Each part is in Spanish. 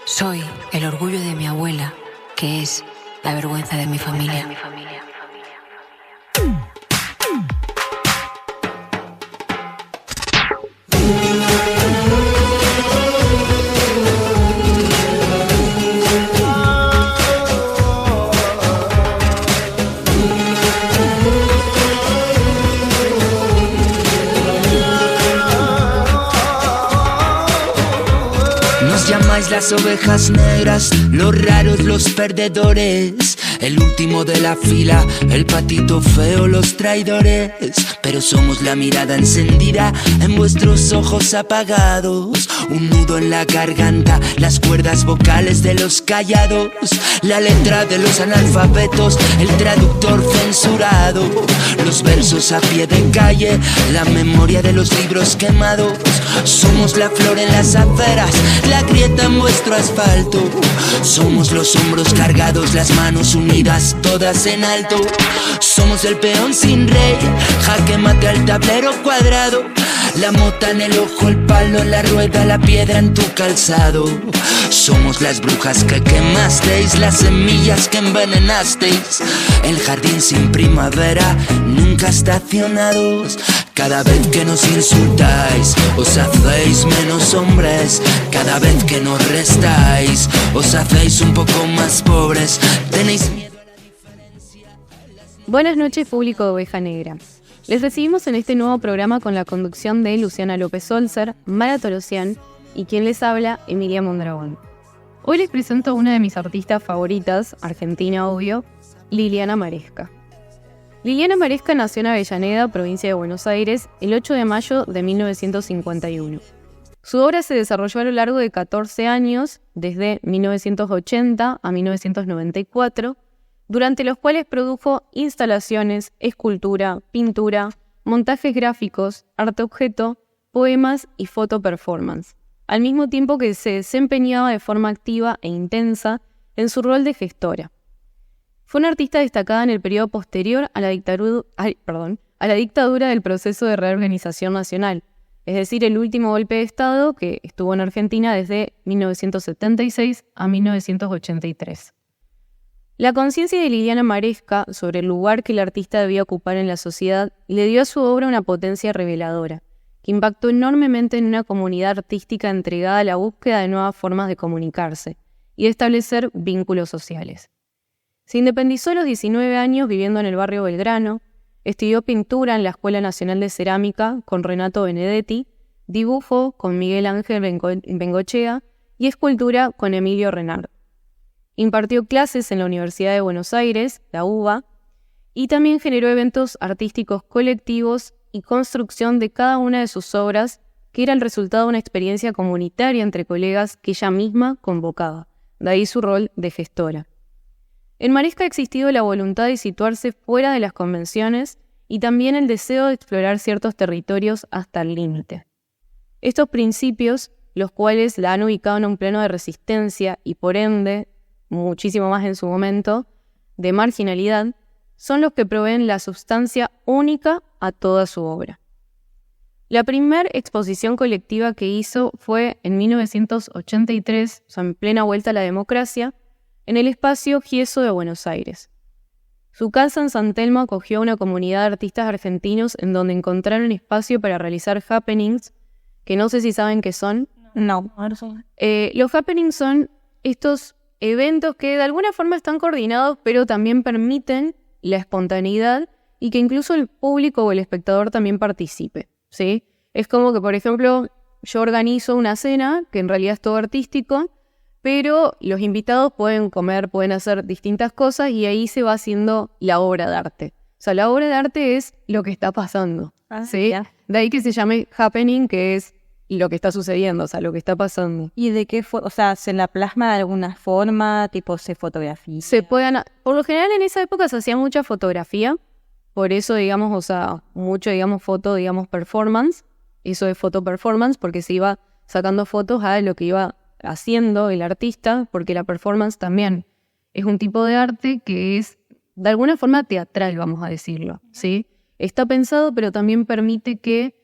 Soy el orgullo de mi abuela, que es la vergüenza de mi familia. Nos llamáis las ovejas negras, los raros, los perdedores, el último de la fila, el patito feo, los traidores. Pero somos la mirada encendida en vuestros ojos apagados, un nudo en la garganta, las cuerdas vocales de los callados, la letra de los analfabetos, el traductor censurado, los versos a pie de calle, la memoria de los libros quemados. Somos la flor en las aceras, la grieta en vuestro asfalto. Somos los hombros cargados, las manos unidas, todas en alto. Somos el peón sin rey, jaque mate al tablero cuadrado. La mota en el ojo, el palo en la rueda, la piedra en tu calzado. Somos las brujas que quemasteis, las semillas que envenenasteis, el jardín sin primavera, nunca estacionados. Cada vez que nos insultáis, os hacéis menos hombres. Cada vez que nos restáis, os hacéis un poco más pobres. Tenéis miedo a la diferencia. Buenas noches, público de Oveja Negra. Les recibimos en este nuevo programa con la conducción de Luciana López Solzer, Mara Torosian y quien les habla, Emilia Mondragón. Hoy les presento a una de mis artistas favoritas, argentina obvio, Liliana Maresca. Liliana Maresca nació en Avellaneda, provincia de Buenos Aires, el 8 de mayo de 1951. Su obra se desarrolló a lo largo de 14 años, desde 1980 a 1994, durante los cuales produjo instalaciones, escultura, pintura, montajes gráficos, arte objeto, poemas y foto performance, al mismo tiempo que se desempeñaba de forma activa e intensa en su rol de gestora. Fue una artista destacada en el periodo posterior a la dictadura del proceso de reorganización nacional, es decir, el último golpe de Estado que estuvo en Argentina desde 1976 a 1983. La conciencia de Liliana Maresca sobre el lugar que el artista debía ocupar en la sociedad le dio a su obra una potencia reveladora, que impactó enormemente en una comunidad artística entregada a la búsqueda de nuevas formas de comunicarse y de establecer vínculos sociales. Se independizó a los 19 años viviendo en el barrio Belgrano, estudió pintura en la Escuela Nacional de Cerámica con Renato Benedetti, dibujo con Miguel Ángel Bengochea y escultura con Emilio Renard. Impartió clases en la Universidad de Buenos Aires, la UBA, y también generó eventos artísticos colectivos y construcción de cada una de sus obras, que era el resultado de una experiencia comunitaria entre colegas que ella misma convocaba, de ahí su rol de gestora. En Maresca ha existido la voluntad de situarse fuera de las convenciones y también el deseo de explorar ciertos territorios hasta el límite. Estos principios, los cuales la han ubicado en un plano de resistencia y por ende, muchísimo más en su momento, de marginalidad, son los que proveen la sustancia única a toda su obra. La primera exposición colectiva que hizo fue en 1983, o sea, en plena vuelta a la democracia, en el espacio Gieso de Buenos Aires. Su casa en San Telmo acogió a una comunidad de artistas argentinos en donde encontraron espacio para realizar happenings, que no sé si saben qué son. No. Los happenings son estos eventos que de alguna forma están coordinados, pero también permiten la espontaneidad y que incluso el público o el espectador también participe, ¿sí? Es como que, por ejemplo, yo organizo una cena, que en realidad es todo artístico, pero los invitados pueden comer, pueden hacer distintas cosas y ahí se va haciendo la obra de arte. O sea, la obra de arte es lo que está pasando, ¿sí? Ya. De ahí que se llame happening, que es lo que está sucediendo, o sea, lo que está pasando. ¿Y de qué o sea, se la plasma de alguna forma, tipo se fotografía? Por lo general en esa época se hacía mucha fotografía, por eso, digamos, o sea, mucho, digamos, foto, digamos, performance, eso es foto performance, porque se iba sacando fotos a lo que iba haciendo el artista, porque la performance también es un tipo de arte que es de alguna forma teatral, vamos a decirlo, ¿sí? Está pensado, pero también permite que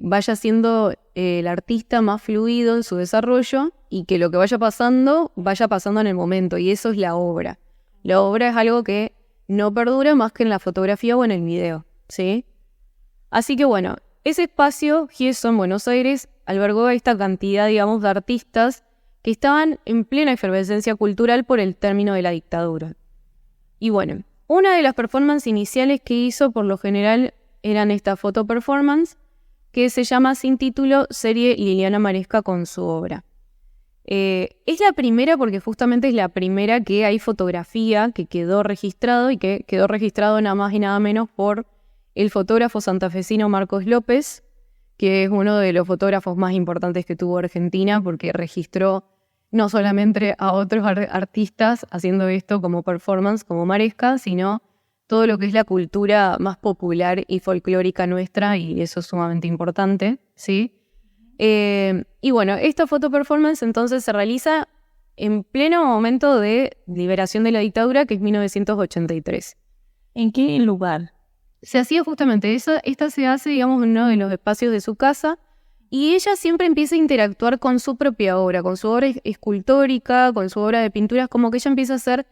vaya siendo el artista más fluido en su desarrollo y que lo que vaya pasando en el momento, y eso es la obra. La obra es algo que no perdura más que en la fotografía o en el video, ¿sí? Así que bueno, ese espacio, Gieso en Buenos Aires, albergó esta cantidad, digamos, de artistas que estaban en plena efervescencia cultural por el término de la dictadura. Y bueno, una de las performances iniciales que hizo por lo general eran esta foto performance, que se llama sin título Serie Liliana Maresca con su obra. Es la primera porque justamente es la primera que hay fotografía que quedó registrado y que quedó registrado nada más y nada menos por el fotógrafo santafesino Marcos López, que es uno de los fotógrafos más importantes que tuvo Argentina porque registró no solamente a otros artistas haciendo esto como performance, como Maresca, sino todo lo que es la cultura más popular y folclórica nuestra, y eso es sumamente importante, ¿sí? Y bueno, esta foto performance entonces se realiza en pleno momento de liberación de la dictadura, que es 1983. ¿En qué lugar? Se hacía justamente eso, esta se hace, digamos, en uno de los espacios de su casa, y ella siempre empieza a interactuar con su propia obra, con su obra escultórica, con su obra de pinturas, como que ella empieza a hacer,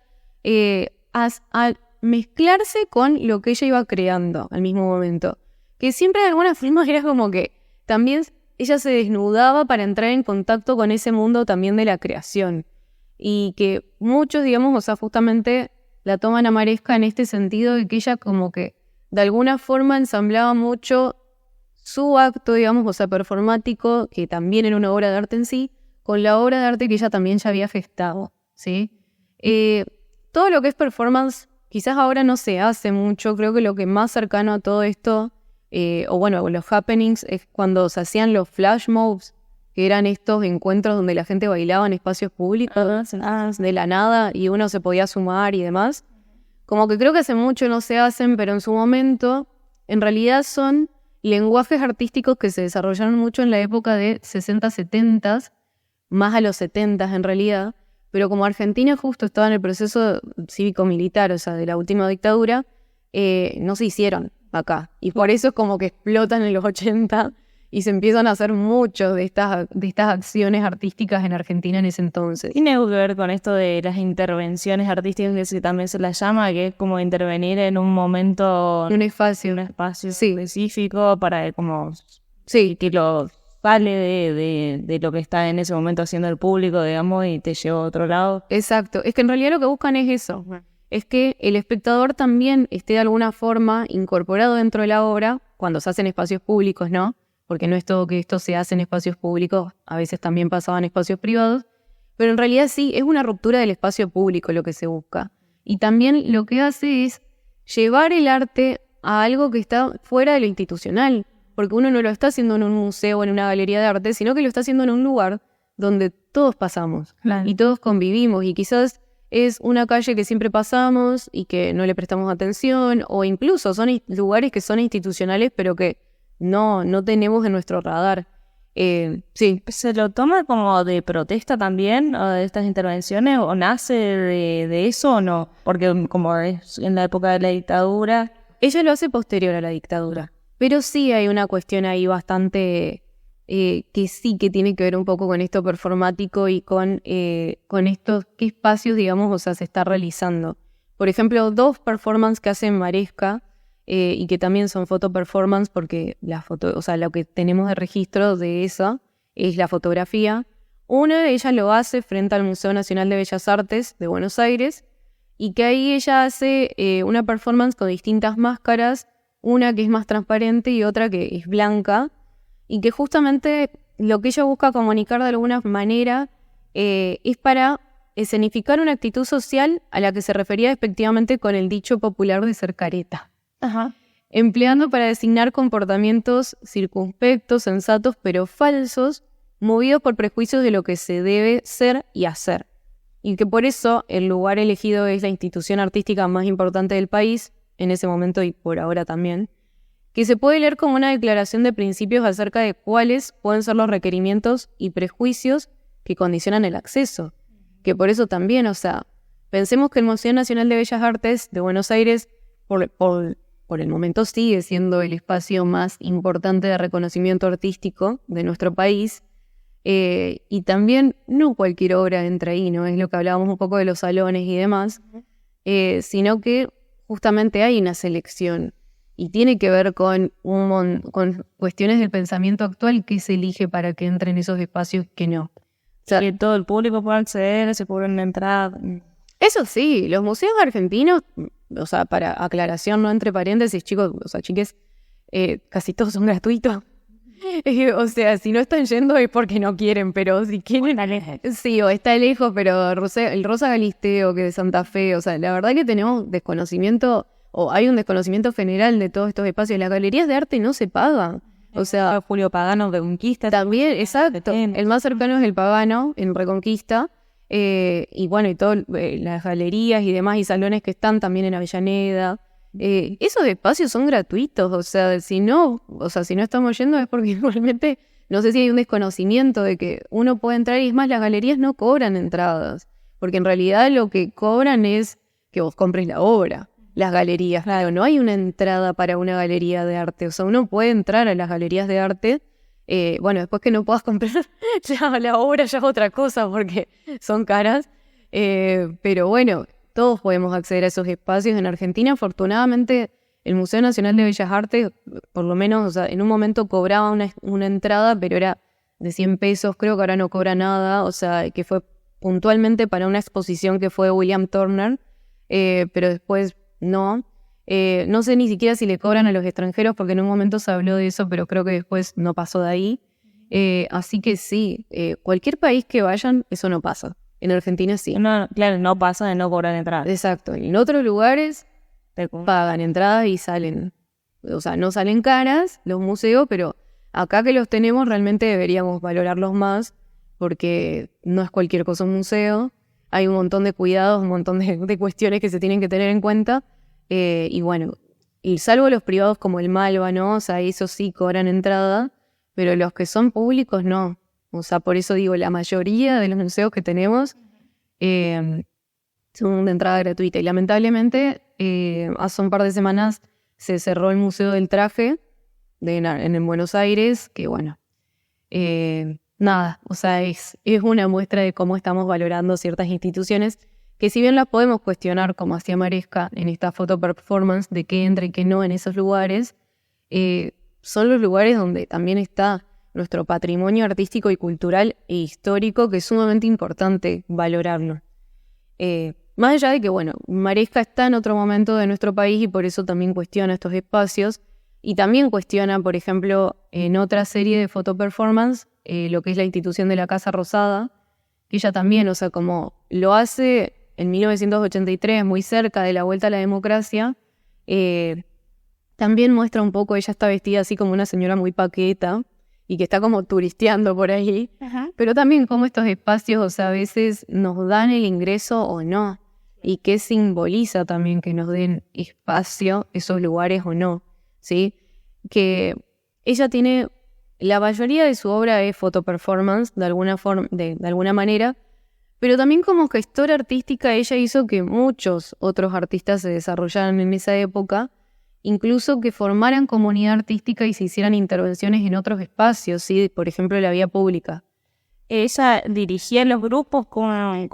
a mezclarse con lo que ella iba creando al mismo momento. Que siempre de alguna forma era como que también ella se desnudaba para entrar en contacto con ese mundo también de la creación. Y que muchos, digamos, o sea, justamente la toman a Maresca en este sentido de que ella como que de alguna forma ensamblaba mucho su acto, digamos, o sea, performático, que también era una obra de arte en sí, con la obra de arte que ella también ya había gestado, ¿sí? Todo lo que es performance quizás ahora no se hace mucho. Creo que lo que más cercano a todo esto, o bueno, los happenings, es cuando se hacían los flash mobs, que eran estos encuentros donde la gente bailaba en espacios públicos de la nada y uno se podía sumar y demás. Como que creo que hace mucho no se hacen, pero en su momento, en realidad son lenguajes artísticos que se desarrollaron mucho en la época de 60, 70, más a los 70 en realidad, pero como Argentina justo estaba en el proceso cívico-militar, o sea, de la última dictadura, no se hicieron acá. Y por eso es como que explotan en los 80 y se empiezan a hacer muchos de estas acciones artísticas en Argentina en ese entonces. Tiene algo que ver con esto de las intervenciones artísticas, que también se las llama, que es como intervenir en un momento, un espacio sí, específico para como sí, que lo sale de lo que está en ese momento haciendo el público, digamos, y te lleva a otro lado. Exacto, es que en realidad lo que buscan es eso, es que el espectador también esté de alguna forma incorporado dentro de la obra cuando se hacen espacios públicos, ¿no? Porque no es todo que esto se hace en espacios públicos, a veces también pasaba en espacios privados, pero en realidad sí, es una ruptura del espacio público lo que se busca. Y también lo que hace es llevar el arte a algo que está fuera de lo institucional, porque uno no lo está haciendo en un museo o en una galería de arte, sino que lo está haciendo en un lugar donde todos pasamos, claro, y todos convivimos, y quizás es una calle que siempre pasamos y que no le prestamos atención, o incluso son lugares que son institucionales pero que no tenemos en nuestro radar. Sí. ¿Se lo toma como de protesta también, o de estas intervenciones, o nace de eso o no? Porque como es en la época de la dictadura... Ella lo hace posterior a la dictadura, pero sí hay una cuestión ahí bastante que sí que tiene que ver un poco con esto performático y con estos, qué espacios, digamos, o sea, se está realizando. Por ejemplo, dos performances que hace Maresca, y que también son foto performance, porque o sea, lo que tenemos de registro de esa es la fotografía. Una de ellas lo hace frente al Museo Nacional de Bellas Artes de Buenos Aires, y que ahí ella hace una performance con distintas máscaras, una que es más transparente y otra que es blanca, y que justamente lo que ella busca comunicar de alguna manera es para escenificar una actitud social a la que se refería despectivamente con el dicho popular de ser careta. Ajá. Empleando para designar comportamientos circunspectos, sensatos, pero falsos, movidos por prejuicios de lo que se debe ser y hacer. Y que por eso el lugar elegido es la institución artística más importante del país, en ese momento y por ahora también, que se puede leer como una declaración de principios acerca de cuáles pueden ser los requerimientos y prejuicios que condicionan el acceso. Que por eso también, o sea, pensemos que el Museo Nacional de Bellas Artes de Buenos Aires, por por el momento sigue siendo el espacio más importante de reconocimiento artístico de nuestro país. Y también no cualquier obra entra ahí, ¿no? Es lo que hablábamos un poco de los salones y demás, sino que justamente hay una selección y tiene que ver con con cuestiones del pensamiento actual que se elige para que entren esos espacios que no. O sea, Que todo el público pueda acceder, se cobra una entrada. eso sí, los museos argentinos, o sea, para aclaración, no entre paréntesis, chicos, o sea, chiques, casi todos son gratuitos. O sea, si no están yendo es porque no quieren, pero si quieren... Sí, o está lejos, pero el Rosa Galisteo, que de Santa Fe, o sea, la verdad que tenemos desconocimiento, o hay un desconocimiento general de todos estos espacios. Las galerías de arte no se pagan. O sea, Julio Pagano de Conquista. también, exacto. El más cercano es el Pagano, en Reconquista. Y bueno, y todas las galerías y demás, y salones que están también en Avellaneda. Esos espacios son gratuitos, o sea, si no estamos yendo es porque realmente, no sé si hay un desconocimiento de que uno puede entrar, y es más, las galerías no cobran entradas, porque en realidad lo que cobran es que vos compres la obra. Las galerías, claro, no hay una entrada para una galería de arte, o sea, uno puede entrar a las galerías de arte, bueno, después que no puedas comprar ya la obra ya es otra cosa porque son caras, pero bueno, todos podemos acceder a esos espacios. En Argentina, afortunadamente, el Museo Nacional de Bellas Artes, por lo menos, o sea, en un momento cobraba una entrada, pero era de 100 pesos, creo que ahora no cobra nada, o sea, que fue puntualmente para una exposición que fue de William Turner, pero después no. No sé ni siquiera si le cobran a los extranjeros, porque en un momento se habló de eso, pero creo que después no pasó de ahí. Así que sí, cualquier país que vayan, eso no pasa. En Argentina sí. No, claro, no pasa de no cobrar entrada. Exacto. En otros lugares pagan entradas y salen. O sea, no salen caras los museos, pero acá que los tenemos realmente deberíamos valorarlos más, porque no es cualquier cosa un museo. Hay un montón de cuidados, un montón de cuestiones que se tienen que tener en cuenta. Y bueno, y salvo los privados como el Malva, ¿no? O sea, esos sí cobran entrada, pero los que son públicos no. O sea, por eso digo, la mayoría de los museos que tenemos son de entrada gratuita. Y lamentablemente, hace un par de semanas se cerró el Museo del Traje en Buenos Aires, que bueno, nada, o sea, es una muestra de cómo estamos valorando ciertas instituciones que si bien las podemos cuestionar, como hacía Maresca en esta foto performance, de qué entra y qué no en esos lugares, son los lugares donde también está nuestro patrimonio artístico y cultural e histórico, que es sumamente importante valorarlo. Más allá de que, bueno, Maresca está en otro momento de nuestro país y por eso también cuestiona estos espacios, y también cuestiona, por ejemplo, en otra serie de foto performance, lo que es la institución de la Casa Rosada, que ella también, o sea, como lo hace en 1983, muy cerca de la vuelta a la democracia, también muestra un poco, ella está vestida así como una señora muy paqueta y que está como turisteando por ahí, pero también como estos espacios, o sea, a veces nos dan el ingreso o no, y qué simboliza también que nos den espacio esos lugares o no, ¿sí? Que ella tiene, la mayoría de su obra es foto performance, de alguna forma, de alguna manera, pero también como gestora artística ella hizo que muchos otros artistas se desarrollaran en esa época, incluso que formaran comunidad artística y se hicieran intervenciones en otros espacios, ¿sí? Por ejemplo, la vía pública. Ella dirigía los grupos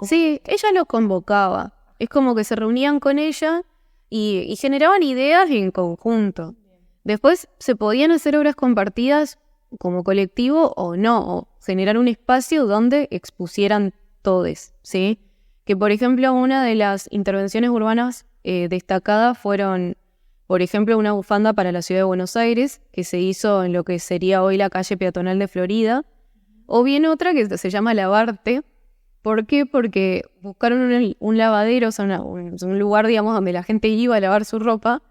Sí, ella los convocaba. Es como que se reunían con ella y generaban ideas en conjunto. Después se podían hacer obras compartidas como colectivo o no, o generar un espacio donde expusieran todes, ¿sí? Que, por ejemplo, una de las intervenciones urbanas destacadas fueron, por ejemplo, una bufanda para la ciudad de Buenos Aires, que se hizo en lo que sería hoy la calle peatonal de Florida, o bien otra que se llama Lavarte. ¿Por qué? Porque buscaron un lavadero, o sea, un lugar, digamos, donde la gente iba a lavar su ropa,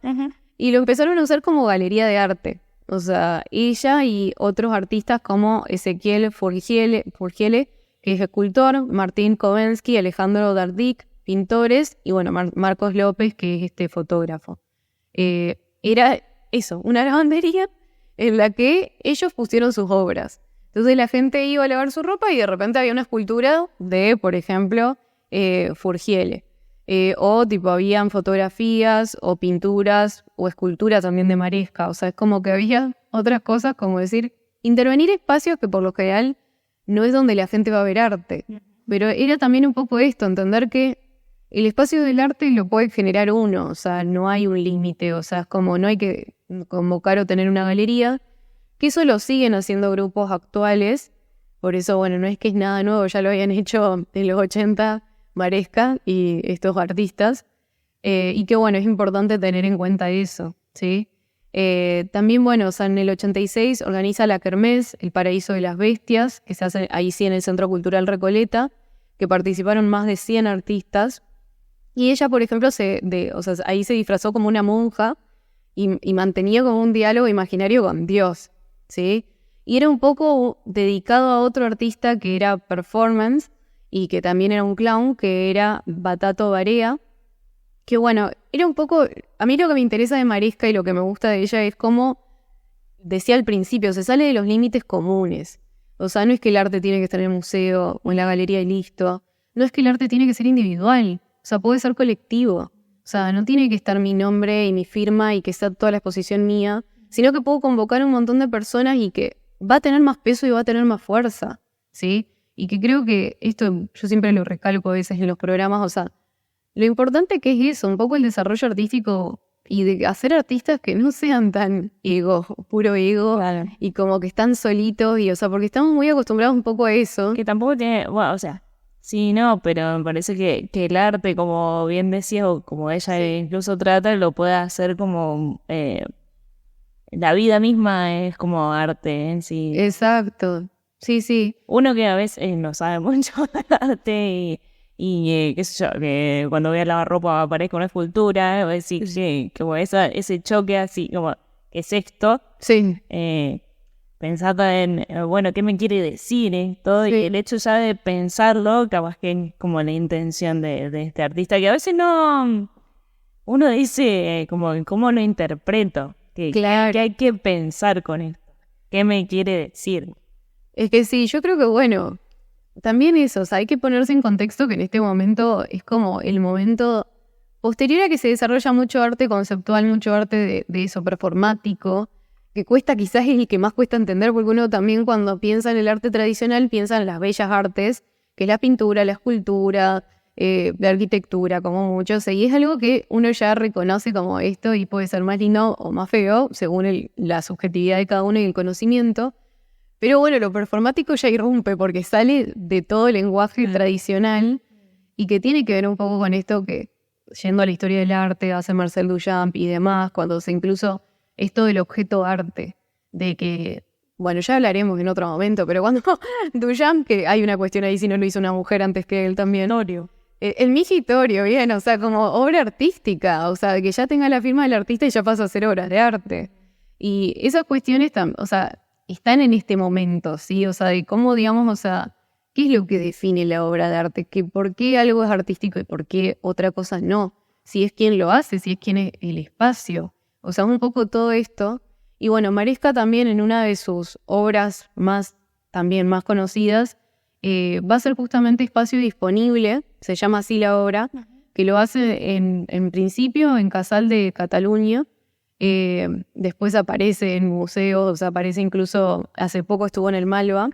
y lo empezaron a usar como galería de arte. O sea, ella y otros artistas como Ezequiel Furgiele, que es escultor, Martín Kovensky, Alejandro Dardic, pintores, y bueno, Marcos López, que es fotógrafo. Era eso, una lavandería en la que ellos pusieron sus obras. Entonces la gente iba a lavar su ropa y de repente había una escultura de, por ejemplo, Furgiele. O tipo habían fotografías o pinturas o esculturas también de Maresca. O sea, es como que había otras cosas, como decir, intervenir espacios que por lo general no es donde la gente va a ver arte. Pero era también un poco esto, entender que el espacio del arte lo puede generar uno. O sea, no hay un límite. O sea, es como no hay que convocar o tener una galería. Que eso lo siguen haciendo grupos actuales. Por eso, bueno, no es que es nada nuevo. Ya lo habían hecho en los 80 Maresca y estos artistas, y que bueno, es importante tener en cuenta eso, ¿sí? También, bueno, o sea, en el 86 organiza la Kermés, El Paraíso de las Bestias, que se hace ahí sí en el Centro Cultural Recoleta, que participaron más de 100 artistas, y ella, por ejemplo, o sea, ahí se disfrazó como una monja y mantenía como un diálogo imaginario con Dios, ¿sí? Y era un poco dedicado a otro artista que era performance, y que también era un clown, que era Batato Barea, que bueno, era un poco... A mí lo que me interesa de Maresca y lo que me gusta de ella es como decía al principio, se sale de los límites comunes. O sea, no es que el arte tiene que estar en el museo o en la galería y listo. No es que el arte tiene que ser individual. O sea, puede ser colectivo. O sea, no tiene que estar mi nombre y mi firma y que sea toda la exposición mía, sino que puedo convocar a un montón de personas y que va a tener más peso y va a tener más fuerza, ¿sí? Y que creo que esto yo siempre lo recalco a veces en los programas, o sea, lo importante que es eso, un poco el desarrollo artístico y de hacer artistas que no sean tan puro ego, Claro. y como que están solitos, y o sea, porque estamos muy acostumbrados un poco a eso. Que tampoco tiene, bueno, o sea, sí, no, pero me parece que el arte, como bien decías, o como ella incluso trata, lo puede hacer como la vida misma es como arte en sí. Exacto, sí, sí. Uno que a veces no sabe mucho de arte y qué sé yo, que cuando voy a lavar ropa aparezca una escultura, o decir, sí, como ese choque así, como, ¿qué es esto? Sí, Pensando en, bueno, ¿qué me quiere decir esto? Sí. Y el hecho ya de pensarlo, capaz que es como la intención de este artista, que a veces no, uno dice, como, ¿cómo lo interpreto? Claro. ¿Qué hay que pensar con esto? ¿Qué me quiere decir? Es que sí, yo creo que bueno, también eso, o sea, hay que ponerse en contexto que en este momento es como el momento posterior a que se desarrolla mucho arte conceptual, mucho arte de eso performático, que cuesta, quizás es el que más cuesta entender, porque uno también cuando piensa en el arte tradicional piensa en las bellas artes, que es la pintura, la escultura, la arquitectura, como mucho, o sea, y es algo que uno ya reconoce como esto y puede ser más lindo o más feo, según la subjetividad de cada uno y el conocimiento. Pero bueno, lo performático ya irrumpe porque sale de todo el lenguaje tradicional y que tiene que ver un poco con esto que, yendo a la historia del arte, hace Marcel Duchamp y demás, cuando se incluso esto del objeto arte, de que, bueno, ya hablaremos en otro momento, pero cuando Duchamp, que hay una cuestión ahí si no lo hizo una mujer antes que él también, el migitorio, bien, o sea, como obra artística, o sea, que ya tenga la firma del artista y ya pasa a ser obras de arte. Y esas cuestiones, o sea, están en este momento, ¿sí? O sea, de cómo, digamos, o sea, ¿qué es lo que define la obra de arte? Que ¿por qué algo es artístico y por qué otra cosa no? Si es quien lo hace, si es quien es el espacio. O sea, un poco todo esto. Y bueno, Maresca también en una de sus obras también más conocidas, va a ser justamente Espacio Disponible, se llama así la obra, que lo hace en principio en Casal de Cataluña. Después aparece en museos, o sea, aparece incluso, hace poco estuvo en el Malva,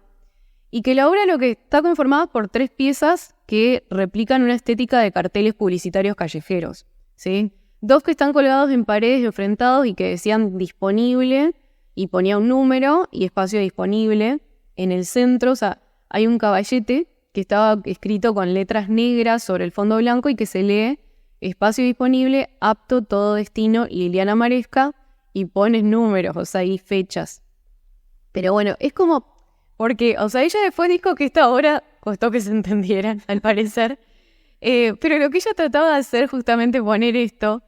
y que la obra lo que está conformada por 3 piezas que replican una estética de carteles publicitarios callejeros, ¿sí? 2 que están colgados en paredes enfrentados y que decían disponible, y ponía un número y espacio disponible. En el centro, o sea, hay un caballete que estaba escrito con letras negras sobre el fondo blanco y que se lee espacio disponible, apto, todo destino, Liliana Maresca, y pones números, o sea, y fechas. Pero bueno, es como, porque, o sea, ella después dijo que esta obra costó que se entendieran, al parecer, pero lo que ella trataba de hacer justamente poner estos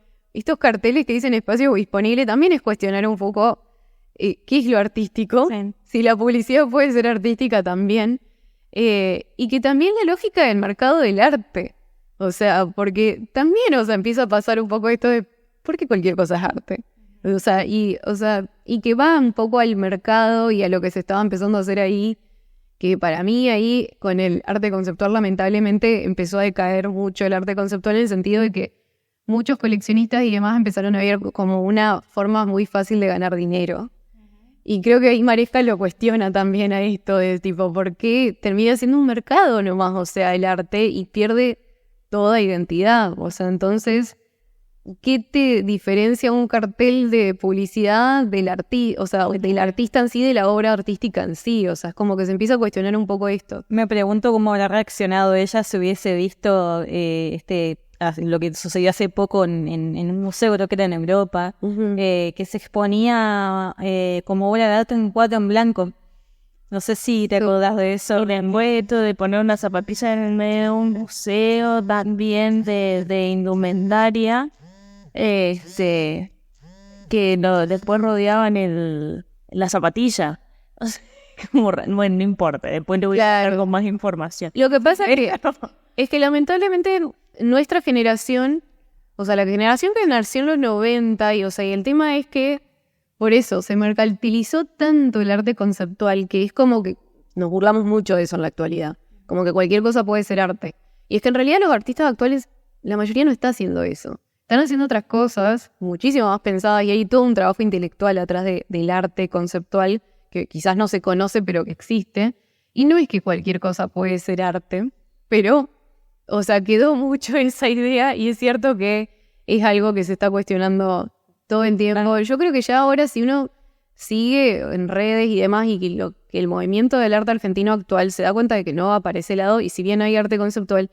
carteles que dicen espacio disponible, también es cuestionar un poco qué es lo artístico, Sí. si la publicidad puede ser artística también, y que también la lógica del mercado del arte. O sea, porque también, o sea, empieza a pasar un poco esto de ¿por qué cualquier cosa es arte? O sea, y que va un poco al mercado y a lo que se estaba empezando a hacer ahí, que para mí ahí con el arte conceptual lamentablemente empezó a decaer mucho el arte conceptual en el sentido de que muchos coleccionistas y demás empezaron a ver como una forma muy fácil de ganar dinero. Y creo que ahí Maresca lo cuestiona también a esto de tipo, ¿por qué termina siendo un mercado nomás, o sea, el arte y pierde toda identidad? O sea, entonces, ¿qué te diferencia un cartel de publicidad del o sea, del artista en sí, de la obra artística en sí? O sea, es como que se empieza a cuestionar un poco esto. Me pregunto cómo habrá reaccionado ella si hubiese visto lo que sucedió hace poco en un museo, creo que era en Europa, que se exponía como obra de arte en cuadro en blanco. No sé si te acordás de eso. El envuelto de poner una zapatilla en el medio de un museo, también de indumentaria, que después rodeaban la zapatilla. O sea, bueno, no importa, después le voy a dar algo más información. Lo que pasa es que lamentablemente nuestra generación, o sea, la generación que nació en los 90, y el tema es que por eso se mercantilizó tanto el arte conceptual que es como que nos burlamos mucho de eso en la actualidad, como que cualquier cosa puede ser arte. Y es que en realidad los artistas actuales, la mayoría no está haciendo eso. Están haciendo otras cosas muchísimo más pensadas y hay todo un trabajo intelectual atrás del arte conceptual que quizás no se conoce pero que existe. Y no es que cualquier cosa puede ser arte, pero... O sea, quedó mucho esa idea y es cierto que es algo que se está cuestionando todo el tiempo. Yo creo que ya ahora si uno sigue en redes y demás y que el movimiento del arte argentino actual se da cuenta de que no va para ese lado y si bien hay arte conceptual,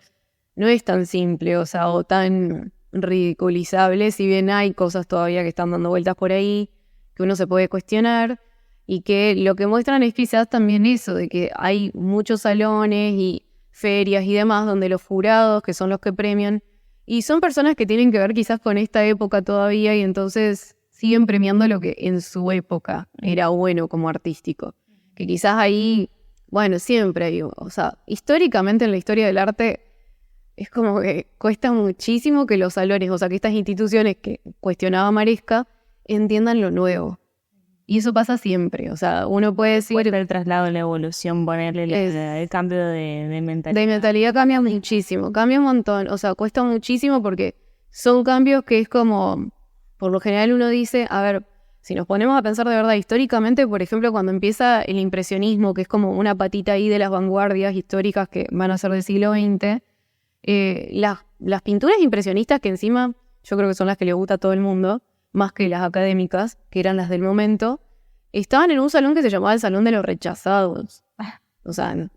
no es tan simple, o sea, o tan ridiculizable, si bien hay cosas todavía que están dando vueltas por ahí, que uno se puede cuestionar y que lo que muestran es quizás también eso, de que hay muchos salones y ferias y demás, donde los jurados, que son los que premian, y son personas que tienen que ver quizás con esta época todavía, y entonces siguen premiando lo que en su época era bueno como artístico. Que quizás ahí, bueno, siempre hay, o sea, históricamente en la historia del arte, es como que cuesta muchísimo que los salones, o sea, que estas instituciones que cuestionaba Maresca, entiendan lo nuevo. Y eso pasa siempre, o sea, uno puede decir... El traslado, la evolución, ponerle el cambio de mentalidad. De mentalidad cambia muchísimo, cambia un montón, o sea, cuesta muchísimo porque son cambios que es como, por lo general uno dice, a ver, si nos ponemos a pensar de verdad históricamente, por ejemplo, cuando empieza el impresionismo, que es como una patita ahí de las vanguardias históricas que van a ser del siglo XX, las pinturas impresionistas que encima yo creo que son las que le gusta a todo el mundo, más que las académicas, que eran las del momento, estaban en un salón que se llamaba el Salón de los Rechazados. O sea,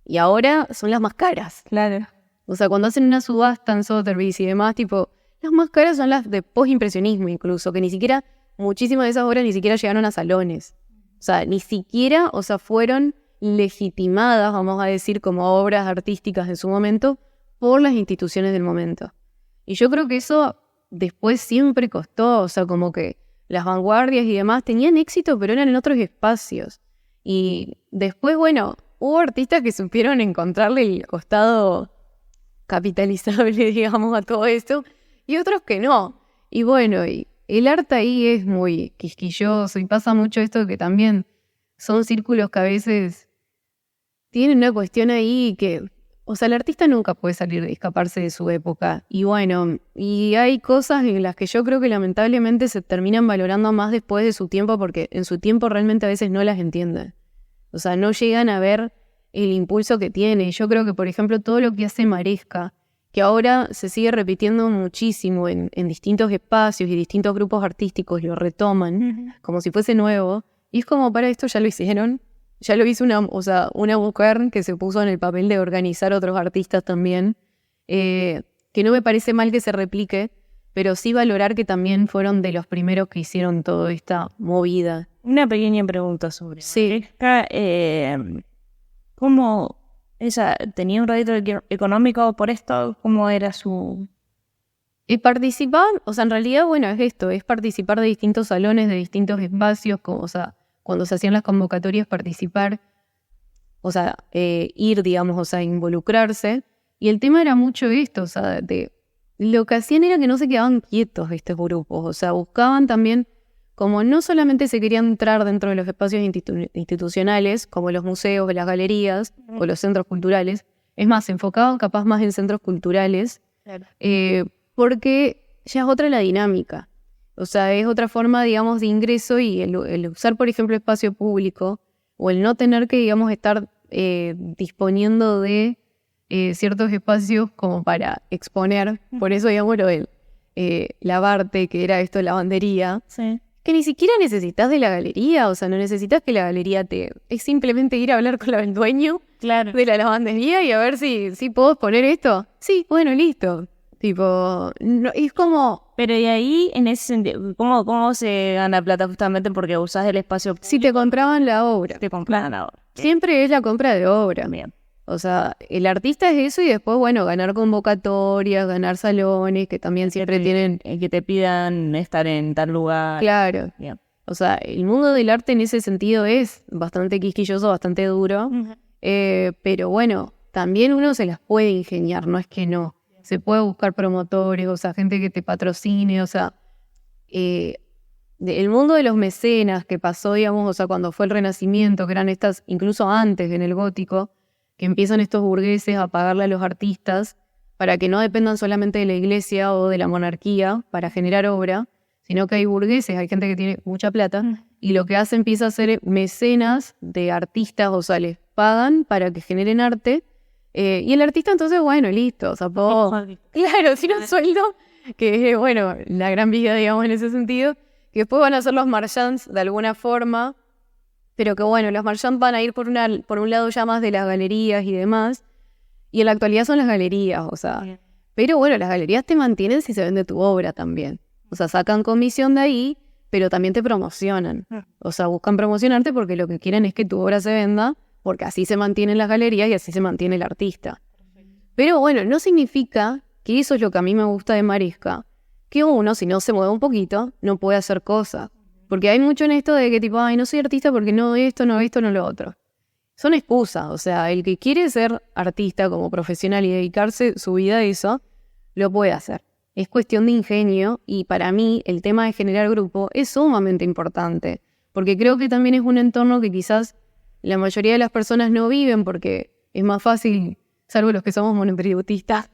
y ahora son las más caras. Claro. O sea, cuando hacen una subasta en Sotheby's y demás, tipo, las más caras son las de post-impresionismo incluso, que ni siquiera, muchísimas de esas obras ni siquiera llegaron a salones. O sea, ni siquiera, o sea, fueron legitimadas, vamos a decir, como obras artísticas en su momento, por las instituciones del momento. Y yo creo que eso... después siempre costó, o sea, como que las vanguardias y demás tenían éxito, pero eran en otros espacios. Y después, bueno, hubo artistas que supieron encontrarle el costado capitalizable, digamos, a todo esto, y otros que no. Y bueno, y el arte ahí es muy quisquilloso, y pasa mucho esto que también son círculos que a veces tienen una cuestión ahí que... O sea, el artista nunca puede salir de escaparse de su época. Y bueno, y hay cosas en las que yo creo que lamentablemente se terminan valorando más después de su tiempo porque en su tiempo realmente a veces no las entienden. O sea, no llegan a ver el impulso que tiene. Yo creo que, por ejemplo, todo lo que hace Maresca, que ahora se sigue repitiendo muchísimo en distintos espacios y distintos grupos artísticos lo retoman como si fuese nuevo. Y es como, para esto ya lo hicieron. Ya lo hizo una mujer que se puso en el papel de organizar otros artistas también, que no me parece mal que se replique, pero sí valorar que también fueron de los primeros que hicieron toda esta movida. Una pequeña pregunta sobre Maresca. ¿Cómo ella tenía un rédito económico por esto? ¿Cómo era su...? Participar, o sea, en realidad, bueno, es esto, es participar de distintos salones, de distintos espacios, como, o sea... Cuando se hacían las convocatorias, participar, o sea, ir, digamos, o sea, involucrarse. Y el tema era mucho esto, o sea, lo que hacían era que no se quedaban quietos estos grupos, o sea, buscaban también como no solamente se quería entrar dentro de los espacios institucionales, como los museos, las galerías o los centros culturales, es más, se enfocaban capaz más en centros culturales, porque ya es otra la dinámica. O sea, es otra forma, digamos, de ingreso y el usar, por ejemplo, espacio público o el no tener que, digamos, estar disponiendo de ciertos espacios como para exponer. Por eso, digamos, lo del lavarte, que era esto de lavandería, que ni siquiera necesitas de la galería, o sea, no necesitas que la galería es simplemente ir a hablar con el dueño de la lavandería y a ver si puedo poner esto. Sí, bueno, listo. Tipo, no, es como... Pero y ahí, en ese sentido, ¿cómo se gana plata justamente porque usás el espacio público? Si te compraban la obra. Te compraban la obra. Siempre es la compra de obra. Bien. O sea, el artista es eso y después, bueno, ganar convocatorias, ganar salones, que también siempre tienen... Que te pidan estar en tal lugar. Claro. Bien. O sea, el mundo del arte en ese sentido es bastante quisquilloso, bastante duro. Pero bueno, también uno se las puede ingeniar, no es que no. Se puede buscar promotores, o sea, gente que te patrocine, o sea, el mundo de los mecenas que pasó, digamos, o sea, cuando fue el Renacimiento, que eran estas, incluso antes en el Gótico, que empiezan estos burgueses a pagarle a los artistas para que no dependan solamente de la iglesia o de la monarquía para generar obra, sino que hay burgueses, hay gente que tiene mucha plata, y lo que hace empieza a ser mecenas de artistas, o sea, les pagan para que generen arte. Y el artista entonces, bueno, listo, o sea, claro, tiene un sueldo, que es, bueno, la gran vida, digamos, en ese sentido, que después van a ser los marchands de alguna forma, pero que bueno, los marchands van a ir por un lado ya más de las galerías y demás, y en la actualidad son las galerías, o sea, pero bueno, las galerías te mantienen si se vende tu obra también, o sea, sacan comisión de ahí, pero también te promocionan, o sea, buscan promocionarte porque lo que quieren es que tu obra se venda, porque así se mantienen las galerías y así se mantiene el artista. Pero bueno, no significa que eso es lo que a mí me gusta de Maresca, que uno, si no se mueve un poquito, no puede hacer cosas. Porque hay mucho en esto de que tipo, ay, no soy artista porque no esto, no lo otro. Son excusas, o sea, el que quiere ser artista como profesional y dedicarse su vida a eso, lo puede hacer. Es cuestión de ingenio y para mí el tema de generar grupo es sumamente importante. Porque creo que también es un entorno que quizás la mayoría de las personas no viven porque es más fácil, salvo los que somos monotributistas,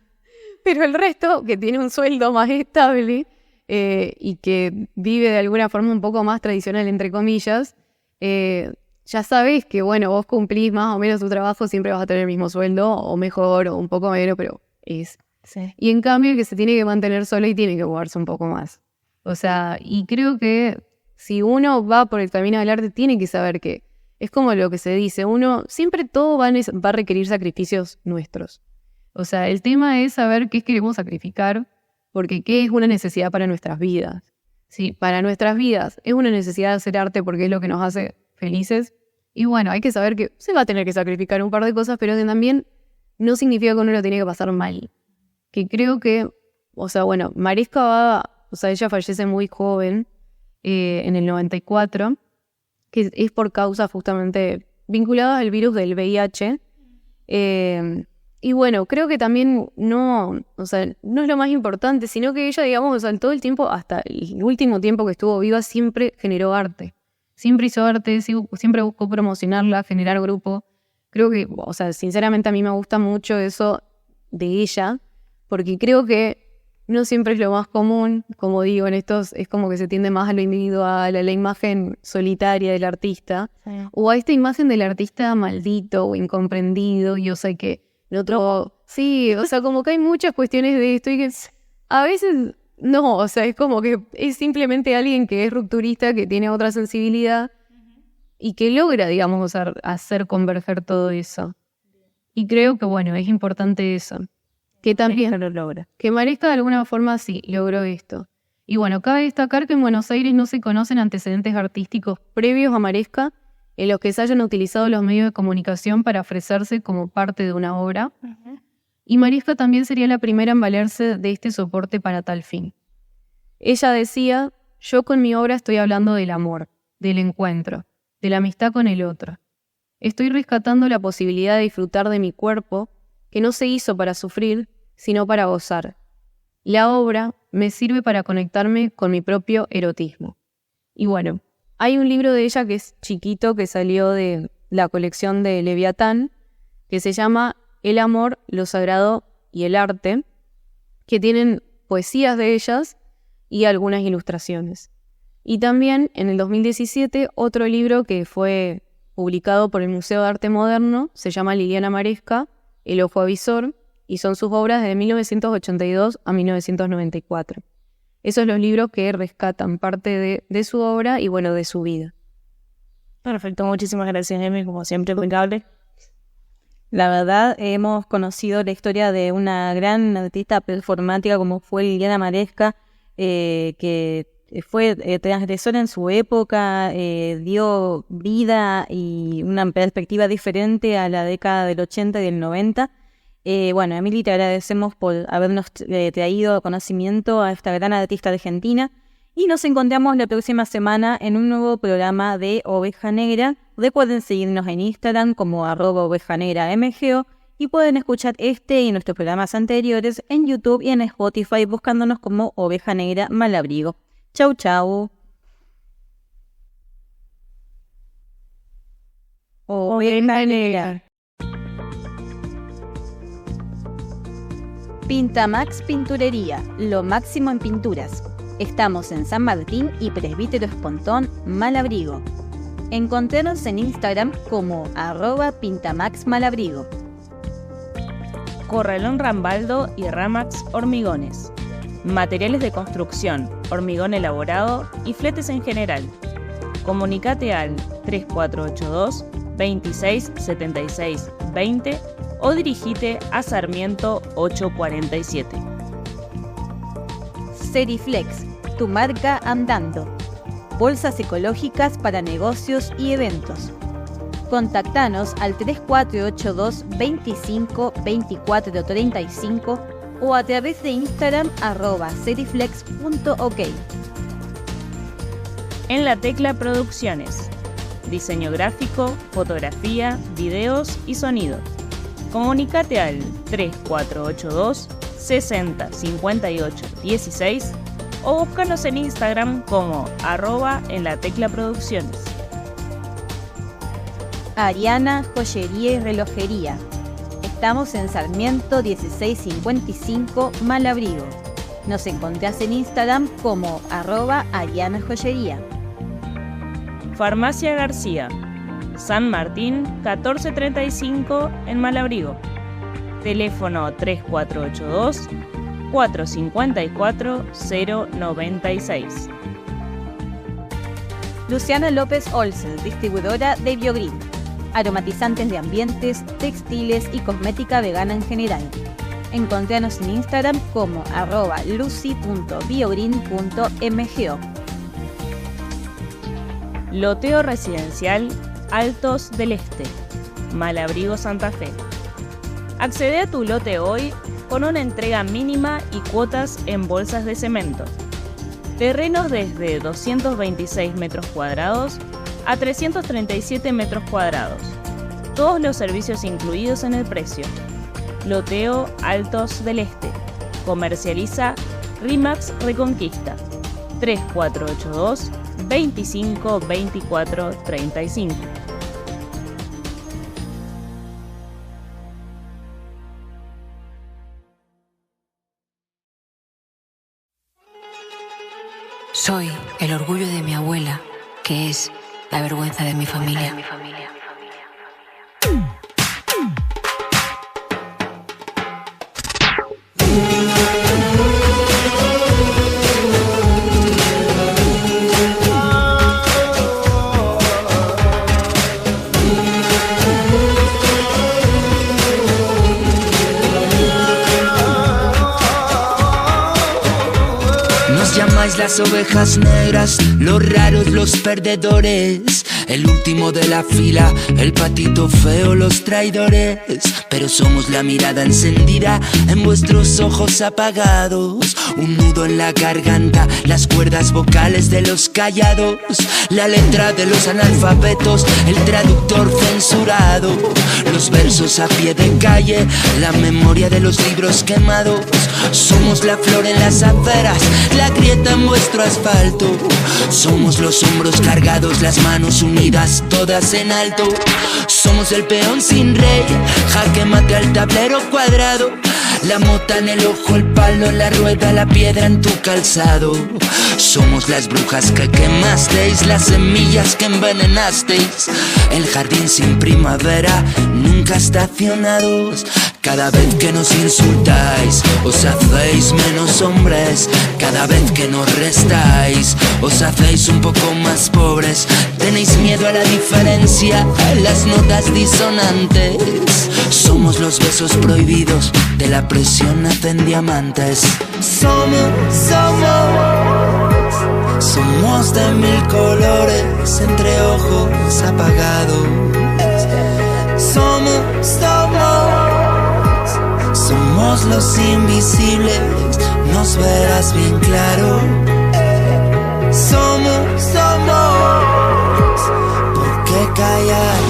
pero el resto, que tiene un sueldo más estable y que vive de alguna forma un poco más tradicional, entre comillas, ya sabés que, bueno, vos cumplís más o menos tu trabajo, siempre vas a tener el mismo sueldo, o mejor, o un poco menos, pero es. Sí. Y en cambio, el que se tiene que mantener solo y tiene que moverse un poco más. O sea, y creo que si uno va por el camino del arte, tiene que saber que es como lo que se dice, uno siempre todo va a requerir sacrificios nuestros. O sea, el tema es saber qué queremos sacrificar, porque qué es una necesidad para nuestras vidas. Sí, para nuestras vidas es una necesidad de hacer arte porque es lo que nos hace felices. Y bueno, hay que saber que se va a tener que sacrificar un par de cosas, pero que también no significa que uno lo tiene que pasar mal. Que creo que, o sea, bueno, Maresca ella fallece muy joven, en el 94, que es por causas justamente vinculadas al virus del VIH. Y bueno, creo que también no es lo más importante, sino que ella, digamos, o sea, todo el tiempo, hasta el último tiempo que estuvo viva, siempre generó arte. Siempre hizo arte, siempre buscó promocionarla, generar grupo. Creo que, o sea, sinceramente a mí me gusta mucho eso de ella, porque creo que no siempre es lo más común, como digo, en estos es como que se tiende más a lo individual, a la imagen solitaria del artista, sí, o a esta imagen del artista maldito o incomprendido, y o sea que sí, o sea, como que hay muchas cuestiones de esto y que a veces no, o sea, es como que es simplemente alguien que es rupturista, que tiene otra sensibilidad y que logra, digamos, hacer converger todo eso. Y creo que, bueno, es importante eso. Que también lo logra. Que Maresca de alguna forma sí logró esto. Y bueno, cabe destacar que en Buenos Aires no se conocen antecedentes artísticos previos a Maresca en los que se hayan utilizado los medios de comunicación para ofrecerse como parte de una obra. Uh-huh. Y Maresca también sería la primera en valerse de este soporte para tal fin. Ella decía, yo con mi obra estoy hablando del amor, del encuentro, de la amistad con el otro. Estoy rescatando la posibilidad de disfrutar de mi cuerpo, que no se hizo para sufrir, sino para gozar. La obra me sirve para conectarme con mi propio erotismo. Y bueno, hay un libro de ella que es chiquito, que salió de la colección de Leviatán, que se llama El amor, lo sagrado y el arte, que tienen poesías de ellas y algunas ilustraciones. Y también en el 2017 otro libro que fue publicado por el Museo de Arte Moderno, se llama Liliana Maresca, El ojo avisor, y son sus obras de 1982 a 1994. Esos son los libros que rescatan parte de su obra y bueno, de su vida. Perfecto, muchísimas gracias, Emi, como siempre, impecable. La verdad, hemos conocido la historia de una gran artista performática como fue Liliana Maresca, que fue transgresora en su época, dio vida y una perspectiva diferente a la década del 80 y del 90. Bueno, Emily, te agradecemos por habernos traído conocimiento a esta gran artista argentina y nos encontramos la próxima semana en un nuevo programa de Oveja Negra. Recuerden seguirnos en Instagram como @ovejanegra_mgo y pueden escuchar este y nuestros programas anteriores en YouTube y en Spotify buscándonos como Oveja Negra Malabrigo. Chau, chau. Oveja Negra. Pintamax Pinturería, lo máximo en pinturas. Estamos en San Martín y Presbítero Espontón, Malabrigo. Encontrémonos en Instagram como @pintamaxmalabrigo. Corralón Rambaldo y Ramax Hormigones. Materiales de construcción, hormigón elaborado y fletes en general. Comunicate al 3482 26 76 20 o dirigite a Sarmiento 847. Seriflex, tu marca andando. Bolsas ecológicas para negocios y eventos. Contactanos al 3482 25 24 35 o a través de Instagram @seriflex.ok. En La Tecla Producciones. Diseño gráfico, fotografía, videos y sonidos. Comunicate al 3482 60 58 16 o búscanos en Instagram como @enlateclaproducciones. Ariana Joyería y Relojería. Estamos en Sarmiento 1655 Malabrigo. Nos encontrás en Instagram como @Ariana Joyería. Farmacia García, San Martín 1435 en Malabrigo. Teléfono 3482 454 096. Luciana López Olsen, distribuidora de BioGreen. Aromatizantes de ambientes, textiles y cosmética vegana en general. Encontranos en Instagram como @lucy.biogreen.mgo. Loteo Residencial Altos del Este, Malabrigo, Santa Fe. Accede a tu lote hoy con una entrega mínima y cuotas en bolsas de cemento. Terrenos desde 226 metros cuadrados a 337 metros cuadrados. Todos los servicios incluidos en el precio. Loteo Altos del Este. Comercializa Rimax Reconquista. 3482 25 24 35. Soy el orgullo de mi abuela, que es la vergüenza de mi familia. Nos llamáis las ovejas negras, los raros, los perdedores. el último de la fila, el patito feo, los traidores. Pero somos la mirada encendida en vuestros ojos apagados, un nudo en la garganta, las cuerdas vocales de los callados, la letra de los analfabetos, el traductor censurado, los versos a pie de calle, la memoria de los libros quemados. Somos la flor en las aceras, la grieta en vuestro asfalto. Somos los hombros cargados, las manos unidas, todas en alto. Somos el peón sin rey, jaque mate al tablero cuadrado. La mota en el ojo, el palo en la rueda, la piedra en tu calzado. Somos las brujas que quemasteis, las semillas que envenenasteis, el jardín sin primavera, nunca estacionados. Cada vez que nos insultáis, os hacéis menos hombres. Cada vez que nos restáis, os hacéis un poco más pobres. Tenéis miedo a la diferencia, a las notas disonantes. Somos los besos prohibidos, de la presión nacen diamantes. Somos de mil colores, entre ojos apagados. Somos los invisibles, nos verás bien claro. Somos, ¿por qué callar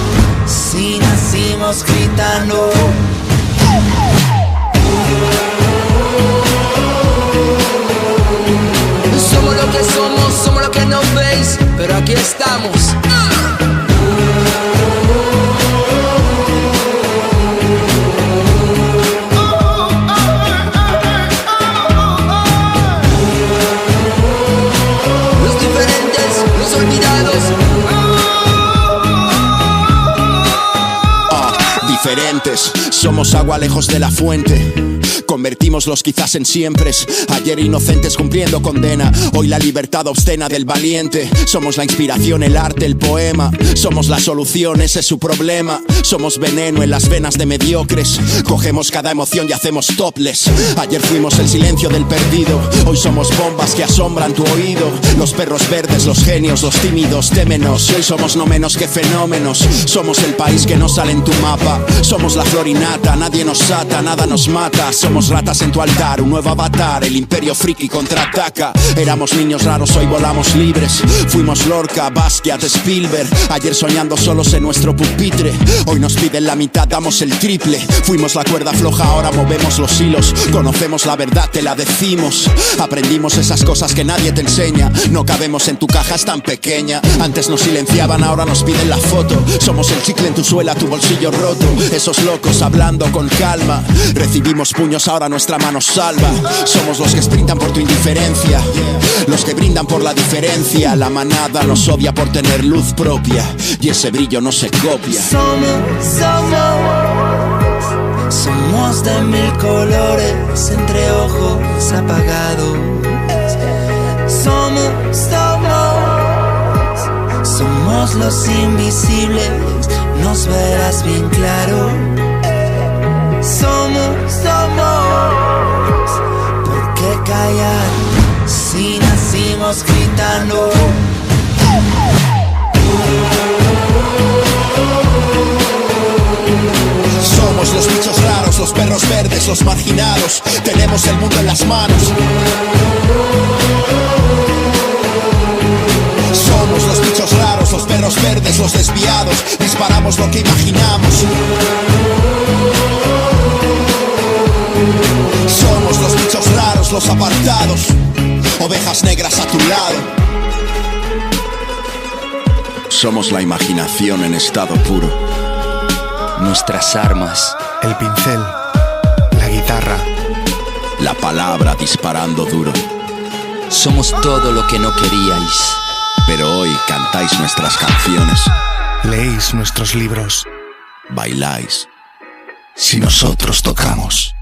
si nacimos gritando? Somos lo que somos lo que no veis, pero aquí estamos. Los diferentes, los olvidados. Diferentes, somos agua lejos de la fuente. Convertimos los quizás en siempres. Ayer inocentes cumpliendo condena, hoy la libertad obscena del valiente. Somos la inspiración, el arte, el poema. Somos la solución, ese es su problema. Somos veneno en las venas de mediocres. Cogemos cada emoción y hacemos topless. Ayer fuimos el silencio del perdido, hoy somos bombas que asombran tu oído. Los perros verdes, los genios, los tímidos, témenos. Y hoy somos no menos que fenómenos. Somos el país que no sale en tu mapa. Somos la florinata, nadie nos ata, nada nos mata. Somos ratas en tu altar, un nuevo avatar, el imperio friki contraataca. Éramos niños raros, hoy volamos libres. Fuimos Lorca, Basquiat, Spielberg. Ayer soñando solos en nuestro pupitre, hoy nos piden la mitad, damos el triple. Fuimos la cuerda floja, ahora movemos los hilos. Conocemos la verdad, te la decimos. Aprendimos esas cosas que nadie te enseña. No cabemos en tu caja, es tan pequeña. Antes nos silenciaban, ahora nos piden la foto. Somos el chicle en tu suela, tu bolsillo roto. Esos locos hablando con calma. Recibimos puños, ahora nuestra mano salva. Somos los que sprintan por tu indiferencia, los que brindan por la diferencia. La manada nos odia por tener luz propia y ese brillo no se copia. Somos de mil colores, entre ojos apagados. Somos los invisibles, nos verás bien claro. Somos, ¿por qué callar si nacimos gritando? Somos los bichos raros, los perros verdes, los marginados. Tenemos el mundo en las manos. Somos los bichos raros, los perros verdes, los desviados. Disparamos lo que imaginamos. Somos los bichos raros, los apartados. Ovejas negras a tu lado. Somos la imaginación en estado puro. Nuestras armas, el pincel, la guitarra, la palabra disparando duro. somos todo lo que no queríais. Pero hoy cantáis nuestras canciones, leéis nuestros libros, bailáis si nosotros tocamos.